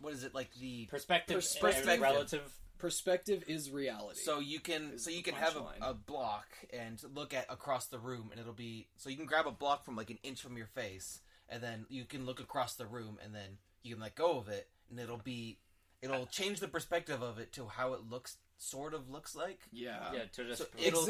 what is it, like the perspective relative. Perspective is reality. So you can have a block and look at across the room, and it'll be so you can grab a block from like an inch from your face, and then you can look across the room, and then you can let go of it, and it'll change the perspective of it to how it sort of looks like. Yeah. To just it'll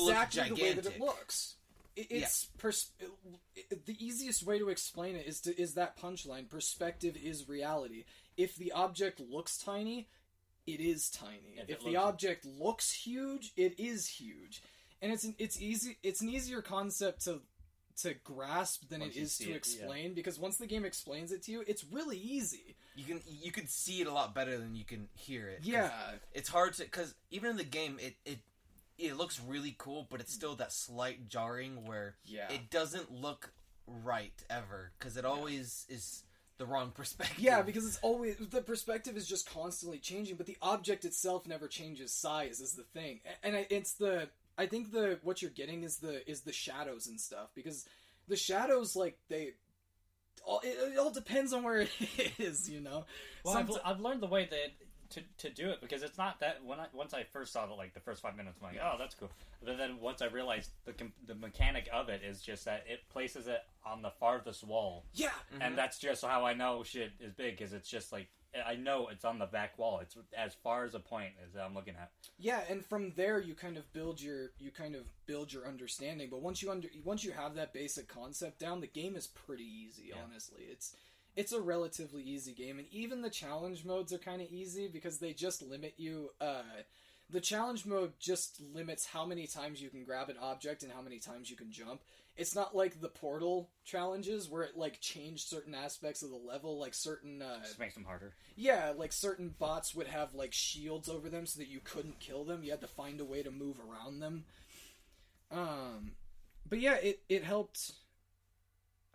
look gigantic. The way that it looks. The easiest way to explain it is that punchline. Perspective is reality. If the object looks tiny, it is tiny. If the object looks huge, it is huge. And it's an easier concept to grasp than it is to explain, because once the game explains it to you, it's really easy. You can see it a lot better than you can hear it. Yeah. It's hard to, because even in the game, it looks really cool, but it's still that slight jarring where it doesn't look right ever, because it always is the wrong perspective. Yeah, because it's always, the perspective is just constantly changing, but the object itself never changes size is the thing. And I think what you're getting is the shadows and stuff, because the shadows, like, it all depends on where it is, you know? Well, I've learned the way that to do it, because it's not that once I first saw it, like the first 5 minutes, I'm like, oh, that's cool. But then once I realized the mechanic of it is just that it places it on the farthest wall. Yeah, and that's just how I know shit is big, because it's just like I know it's on the back wall. It's as far as a point as I'm looking at. Yeah, and from there you kind of build your understanding. But once you have that basic concept down, the game is pretty easy. Yeah. Honestly, it's a relatively easy game, and even the challenge modes are kind of easy because they just limit you. The challenge mode just limits how many times you can grab an object and how many times you can jump. It's not like the Portal challenges where it like changed certain aspects of the level, like certain just makes them harder. Yeah, like certain bots would have like shields over them so that you couldn't kill them. You had to find a way to move around them. But yeah, it helped.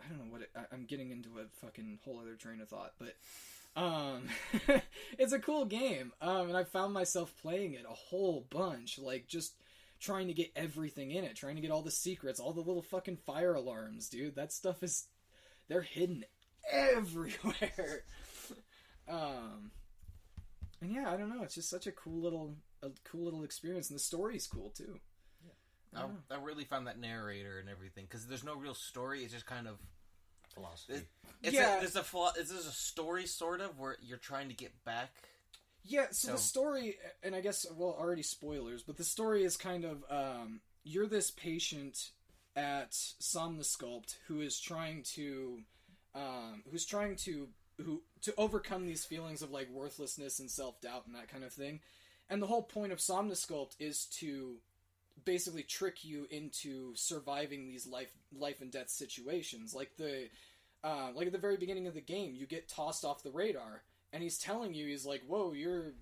I don't know what I'm getting into a fucking whole other train of thought, but it's a cool game. And I found myself playing it a whole bunch, like just trying to get everything in it, trying to get all the secrets, all the little fucking fire alarms, dude. That stuff they're hidden everywhere. And yeah, I don't know. It's just such a cool little experience, and the story's cool too. I really found that narrator and everything, because there's no real story. It's just kind of philosophy. There's a story sort of where you're trying to get back. Yeah, so the story, and I guess, well, already spoilers, but the story is kind of you're this patient at Somnosculpt who is trying to overcome these feelings of like worthlessness and self-doubt and that kind of thing. And the whole point of Somnosculpt is to basically trick you into surviving these life and death situations. Like at the very beginning of the game, you get tossed off the radar, and he's telling you, he's like, "Whoa, you're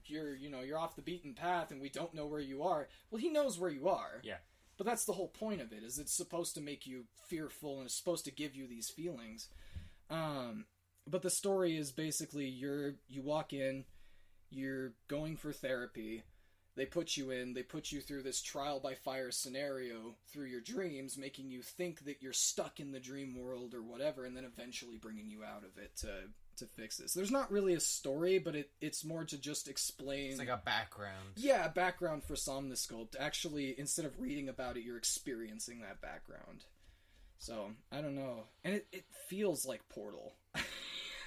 off the beaten path, and we don't know where you are." Well, he knows where you are. Yeah. But that's the whole point of it, is it's supposed to make you fearful, and it's supposed to give you these feelings. But the story is basically you walk in, you're going for therapy. They put you through this trial by fire scenario through your dreams, making you think that you're stuck in the dream world or whatever, and then eventually bringing you out of it to fix this. There's not really a story, but it's more to just explain. It's like a background. Yeah, a background for Somnosculpt. Actually, instead of reading about it, you're experiencing that background. So, I don't know. And it feels like Portal.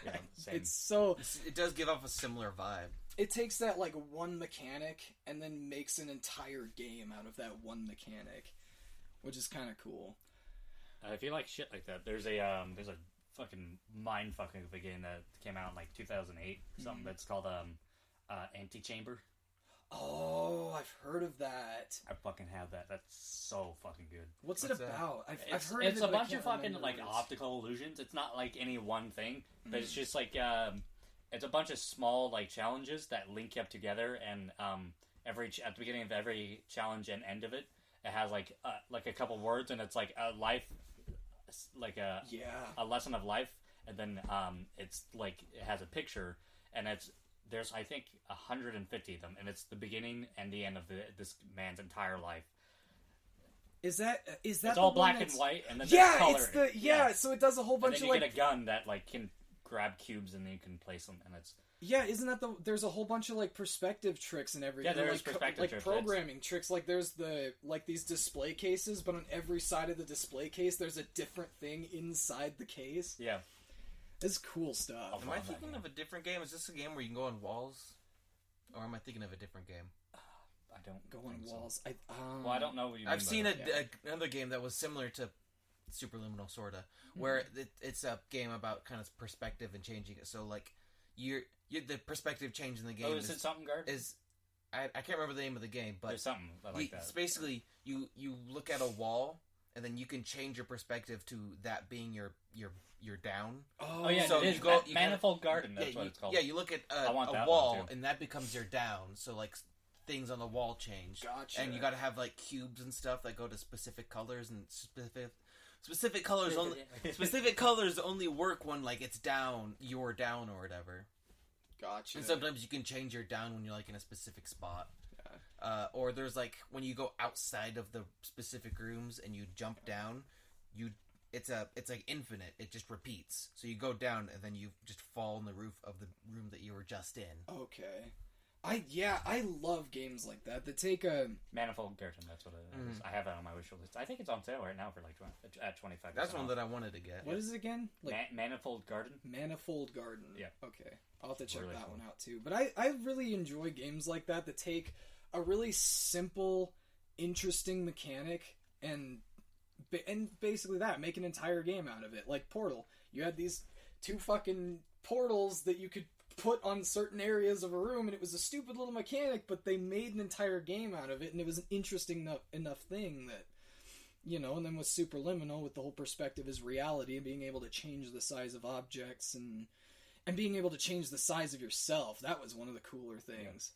Yeah, same. It does give off a similar vibe. It takes that like one mechanic and then makes an entire game out of that one mechanic, which is kind of cool. If you like shit like that, there's a fucking mind fucking of a game that came out in like 2008 something that's called Antichamber. Oh, I've heard of that. I fucking have that. That's so fucking good. What's it about? I've heard it's of it. It's a bunch of fucking like optical illusions. It's not like any one thing, but it's just like it's a bunch of small like challenges that link up together, and at the beginning of every challenge and end of it, it has like a couple words, and it's like a life, like a lesson of life, and then it's like it has a picture, and there's I think 150 of them, and it's the beginning and the end of this man's entire life. Is that it's all black and white, and then there's color. So it does a whole bunch and then of you get a gun that like can grab cubes and then you can place them, and it's... Yeah, isn't that there's a whole bunch of, like, perspective tricks and everything. Yeah, there's like, perspective tricks. Programming tricks. Like, there's these display cases, but on every side of the display case, there's a different thing inside the case. Yeah. It's cool stuff. Am I thinking of a different game? Is this a game where you can go on walls? Or am I thinking of a different game? I don't go on walls. So. Well, I don't know what you mean. I've seen another game that was similar to Superliminal, sorta, where it's a game about kind of perspective and changing it. So, like, the perspective change in the game. Oh, is it something, Guard? I can't remember the name of the game, but there's something like that. It's basically you look at a wall and then you can change your perspective to that being your down. Oh yeah, so it is. Manifold Garden. That's what it's called. Yeah, you look at a wall and that becomes your down. So like things on the wall change. Gotcha. And you got to have like cubes and stuff that go to specific colors and specific colors only. Specific colors only work when like it's down. You're down or whatever. Gotcha. And sometimes you can change your down when you're like in a specific spot. Yeah. Or there's like when you go outside of the specific rooms and you jump down, it's like infinite. It just repeats. So you go down and then you just fall on the roof of the room that you were just in. Okay. I love games like that take a Manifold Garden. That's what it is. I have it on my wish list. I think it's on sale right now for like at 25%. That's one that I wanted to get. What is it again? Like Manifold Garden. Manifold Garden. Yeah. Okay, I'll have to check really that cool. one out too. But I really enjoy games like that take a really simple, interesting mechanic and basically make an entire game out of it. Like Portal, you had these 2 fucking portals that you could put on certain areas of a room, and it was a stupid little mechanic, but they made an entire game out of it, and it was an interesting enough thing that, and then with Superliminal, with the whole perspective is reality, and being able to change the size of objects, and being able to change the size of yourself, that was one of the cooler things.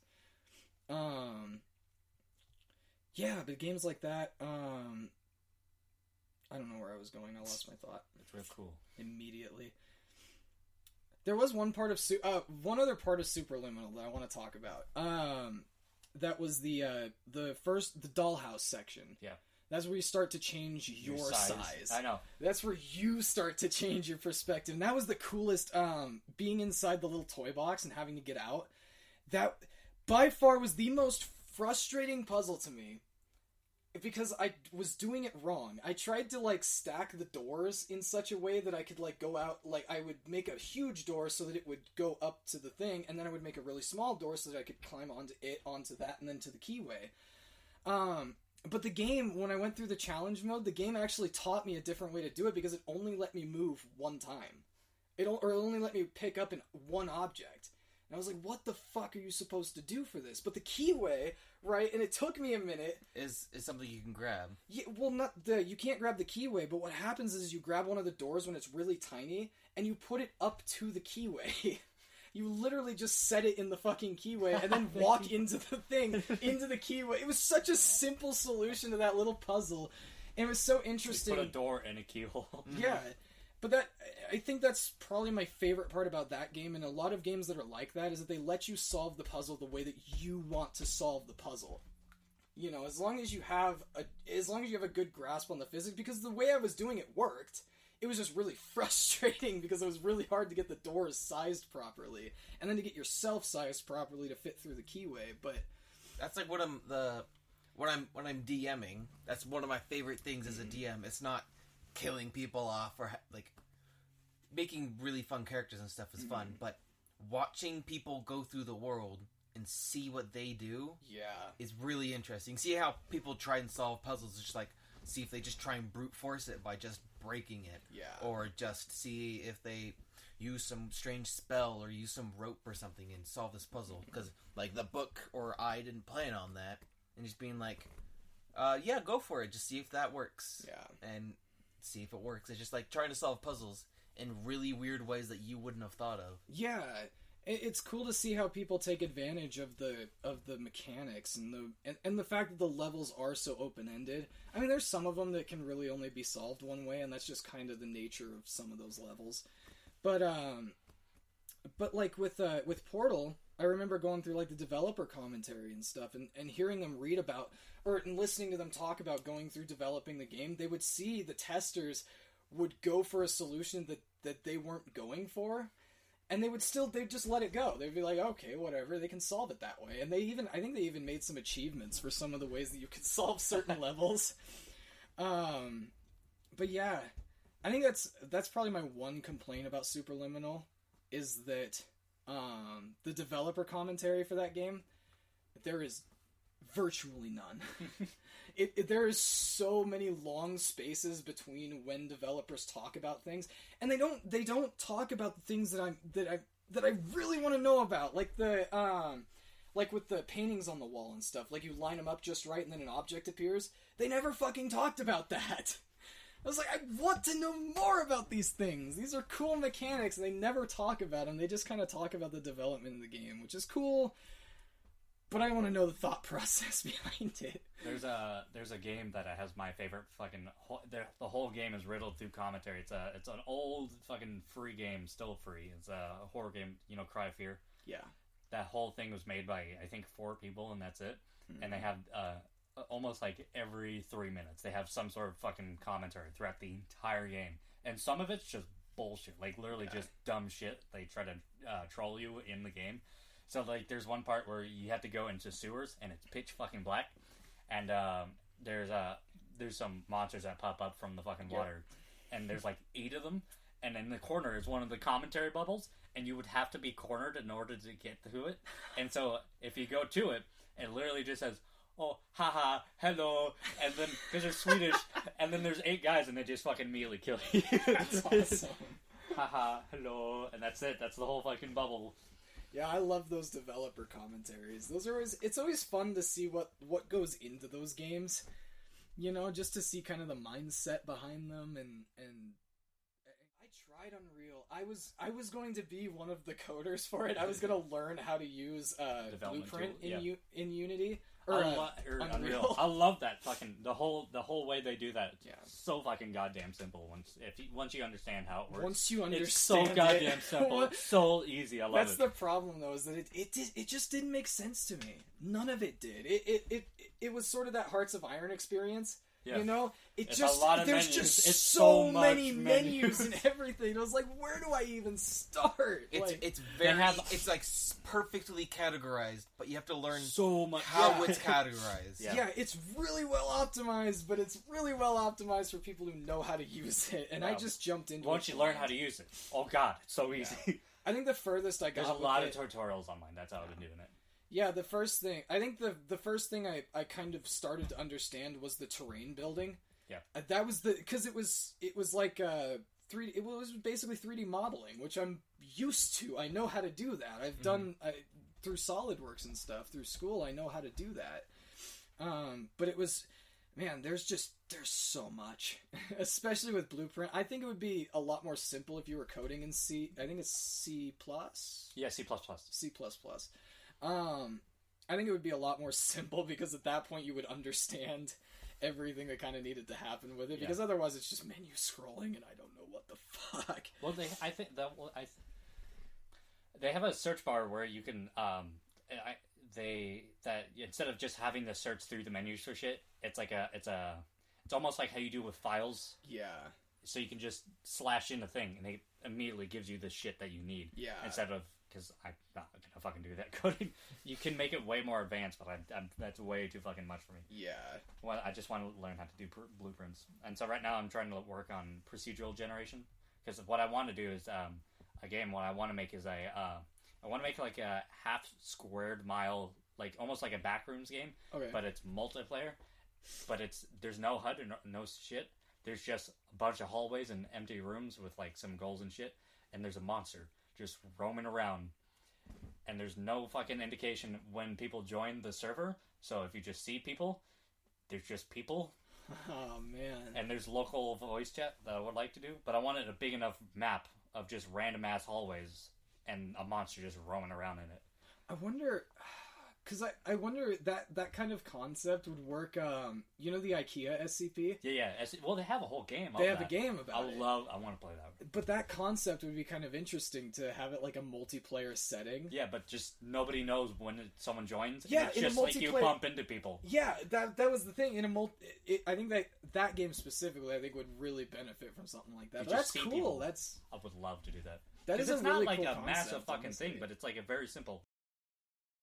Yeah, but games like that, I don't know where I was going, I lost my thought. It's real cool. Immediately. There was one other part of Superliminal that I want to talk about. That was the dollhouse section. Yeah. That's where you start to change your size. I know. That's where you start to change your perspective. And that was the coolest, being inside the little toy box and having to get out. That, by far, was the most frustrating puzzle to me. Because I was doing it wrong. I tried to, like, stack the doors in such a way that I could, like, go out... Like, I would make a huge door so that it would go up to the thing, and then I would make a really small door so that I could climb onto that, and then to the keyway. But the game, when I went through the challenge mode, the game actually taught me a different way to do it, because it only let me move one time. It only let me pick up one object. And I was like, what the fuck are you supposed to do for this? But the keyway, right, and it took me a minute... Is something you can grab. Yeah, well, you can't grab the keyway, but what happens is you grab one of the doors when it's really tiny, and you put it up to the keyway. You literally just set it in the fucking keyway, and then walk into the thing, into the keyway. It was such a simple solution to that little puzzle, and it was so interesting. You put a door in a keyhole. Yeah. But I think that's probably my favorite part about that game, and a lot of games that are like that, is that they let you solve the puzzle the way that you want to solve the puzzle. As long as you have a good grasp on the physics, because the way I was doing it worked, it was just really frustrating because it was really hard to get the doors sized properly, and then to get yourself sized properly to fit through the keyway. But that's like when I'm DMing. That's one of my favorite things as a DM. It's not killing people off or like making really fun characters and stuff is fun, but watching people go through the world and see what they do is really interesting. See how people try and solve puzzles. It's just like, see if they just try and brute force it by just breaking it, or just see if they use some strange spell or use some rope or something and solve this puzzle, because like the book or I didn't plan on that, and just being like, go for it, just see if that works, and see if it works. It's just like trying to solve puzzles in really weird ways that you wouldn't have thought of. Yeah, it's cool to see how people take advantage of the mechanics and the fact that the levels are so open-ended. I mean, there's some of them that can really only be solved one way, and that's just kind of the nature of some of those levels. But like with Portal, I remember going through like the developer commentary and stuff, and hearing them read about, and listening to them talk about going through developing the game. They would see the testers would go for a solution that they weren't going for, And they'd just let it go. They'd be like, okay, whatever, they can solve it that way. And I think they even made some achievements for some of the ways that you could solve certain levels. But yeah, I think that's probably my one complaint about Superliminal, is that the developer commentary for that game, there is virtually none. There is so many long spaces between when developers talk about things, and they don't talk about the things that I really want to know about, like like with the paintings on the wall and stuff. Like, you line them up just right, and then an object appears. They never fucking talked about that. I was like, I want to know more about these things. These are cool mechanics, and they never talk about them. They just kind of talk about the development of the game, which is cool. But I want to know the thought process behind it. There's a game that has my favorite fucking... The whole game is riddled through commentary. It's an old fucking free game, still free. It's a horror game, Cry of Fear. Yeah. That whole thing was made by, I think, 4 people, and that's it. Mm-hmm. And they have almost like every 3 minutes, they have some sort of fucking commentary throughout the entire game. And some of it's just bullshit. Like, literally just dumb shit. They try to troll you in the game. So, like, there's one part where you have to go into sewers, and it's pitch fucking black, and there's some monsters that pop up from the fucking water, and there's like 8 of them, and in the corner is one of the commentary bubbles, and you would have to be cornered in order to get to it, and so if you go to it, it literally just says, oh, haha, hello, and then, because they're Swedish, and then there's 8 guys, and they just fucking immediately kill you. That's awesome. Haha, hello, and that's it, that's the whole fucking bubble. Yeah, I love those developer commentaries. It's always fun to see what goes into those games. Just to see kind of the mindset behind them, and I tried Unreal. I was going to be one of the coders for it. I was going to learn how to use Blueprint in Unity. Or Unreal. I love that fucking the whole way they do that. It's so fucking goddamn simple. Once you understand how it works. Once you understand, it's so goddamn simple. It's so easy. I love it. That's the problem, though, is that it just didn't make sense to me. None of it did. It was sort of that Hearts of Iron experience. Yeah. It's just a lot of there's menus. Just so many menus and everything. I was like, where do I even start? It's like perfectly categorized, but you have to learn so much how it's categorized. Yeah, it's really well optimized, but it's really well optimized for people who know how to use it. And I just jumped into it. Once you learn how to use it, oh god, it's so easy. Yeah. I think the furthest I got. There's a lot of tutorials online. That's how I've been doing it. Yeah, the first thing I kind of started to understand was the terrain building. Yeah, that was because it was like 3D. It was basically 3D modeling, which I'm used to. I know how to do that. I've done through SolidWorks and stuff through school. I know how to do that. But it was, man, there's so much, especially with Blueprint. I think it would be a lot more simple if you were coding in C. I think it's C++. Yeah, C++. C++. I think it would be a lot more simple because at that point you would understand everything that kind of needed to happen with it. Because otherwise it's just menu scrolling and I don't know what the fuck. Well, they have a search bar where you can instead of just having to search through the menus for shit, it's almost like how you do with files. Yeah. So you can just slash in a thing and it immediately gives you the shit that you need. Yeah. Instead of, because I'm not gonna fucking do that coding. You can make it way more advanced, but that's way too fucking much for me. Yeah. Well, I just want to learn how to do blueprints, and so right now I'm trying to work on procedural generation. Because what I want to do is a game. What I want to make is I want to make like a half squared mile, like almost like a backrooms game. Okay. But it's multiplayer. But there's no HUD or no shit. There's just a bunch of hallways and empty rooms with like some goals and shit, and there's a monster just roaming around, and there's no fucking indication when people join the server, so if you just see people, there's just people. Oh, man. And there's local voice chat that I would like to do, but I wanted a big enough map of just random-ass hallways and a monster just roaming around in it. I wonder... Because I wonder that kind of concept would work, the IKEA SCP? Yeah. Well, they have a whole game. They have a game about it. I want to play that. But that concept would be kind of interesting to have it like a multiplayer setting. Yeah, but just nobody knows when someone joins. Yeah, it's just like you bump into people. Yeah, that was the thing. I think that game specifically, I think would really benefit from something like that. But that's cool. People. I would love to do that. That is it's a really not like cool a concept, massive fucking honestly. thing, but it's like a very simple.